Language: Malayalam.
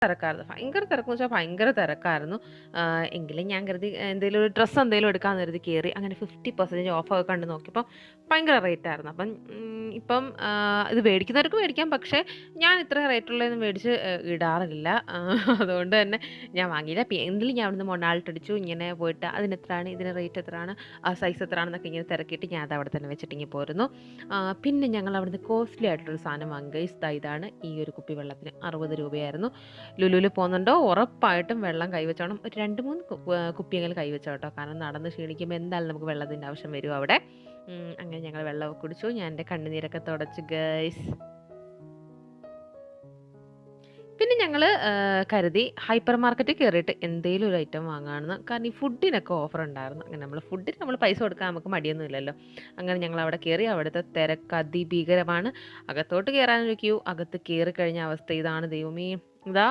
തിരക്കായിരുന്നു. ഭയങ്കര തിരക്കെന്ന് വെച്ചാൽ ഭയങ്കര തിരക്കായിരുന്നു. എങ്കിലും ഞാൻ കരുതി എന്തേലും ഒരു ഡ്രസ്സ് എന്തേലും എടുക്കാന്ന് കരുതി കേറി. അങ്ങനെ 50% ഓഫൊക്കെ കണ്ട് നോക്കിയപ്പം ഭയങ്കര റേറ്റായിരുന്നു. അപ്പം ഇപ്പം ഇത് മേടിക്കുന്നവർക്ക് മേടിക്കാം. പക്ഷേ ഞാൻ ഇത്രയും റേറ്റുള്ളതൊന്നും മേടിച്ച് ഇടാറില്ല. അതുകൊണ്ട് തന്നെ ഞാൻ വാങ്ങിയില്ല. എങ്കിലും ഞാൻ അവിടുന്ന് മൊണാൾട്ട് അടിച്ചു. ഇങ്ങനെ പോയിട്ട് അതിനെത്രയാണ്, ഇതിന് റേറ്റ് എത്രയാണ്, സൈസ് എത്രയാണെന്നൊക്കെ ഇങ്ങനെ തിരക്കിയിട്ട് ഞാൻ അത് അവിടെ തന്നെ വെച്ചിട്ടിങ്ങ് പോരുന്നു. പിന്നെ ഞങ്ങൾ അവിടുന്ന് കോസ്റ്റ്ലി ആയിട്ടുള്ളൊരു സാധനം വാങ്ങി ഗയ്സ്. ഇതാണ് ഈ ഒരു കുപ്പി വെള്ളത്തിന് 60 രൂപയായിരുന്നു. ലുലുവിൽ പോകുന്നുണ്ടോ ഉറപ്പായിട്ടും വെള്ളം കൈവച്ചോണം. ഒരു 2, 3 കുപ്പിയെങ്കിലും കൈവച്ചോ കേട്ടോ. കാരണം നടന്ന് ക്ഷീണിക്കുമ്പോൾ എന്തായാലും നമുക്ക് വെള്ളത്തിൻ്റെ ആവശ്യം വരും അവിടെ. അങ്ങനെ ഞങ്ങൾ വെള്ളമൊക്കെ കുടിച്ചു. ഞാൻ എൻ്റെ കണ്ണുനീരൊക്കെ തുടച്ചു ഗയ്സ്. പിന്നെ ഞങ്ങൾ കരുതി ഹൈപ്പർ മാർക്കറ്റിൽ കയറിയിട്ട് എന്തെങ്കിലും ഒരു ഐറ്റം വാങ്ങാമെന്ന്. കാരണം ഈ ഫുഡിനൊക്കെ ഓഫർ ഉണ്ടായിരുന്നു. അങ്ങനെ ഫുഡിന് നമ്മൾ പൈസ കൊടുക്കാൻ നമുക്ക് മടിയൊന്നും ഇല്ലല്ലോ. അങ്ങനെ ഞങ്ങൾ അവിടെ കയറി. അവിടുത്തെ തിരക്ക് അതിഭീകരമാണ്. അകത്തോട്ട് കയറാനൊരു ക്യൂ. അകത്ത് കയറി കഴിഞ്ഞ അവസ്ഥ ഇതാണ് ദൈവമേ. ഇതാ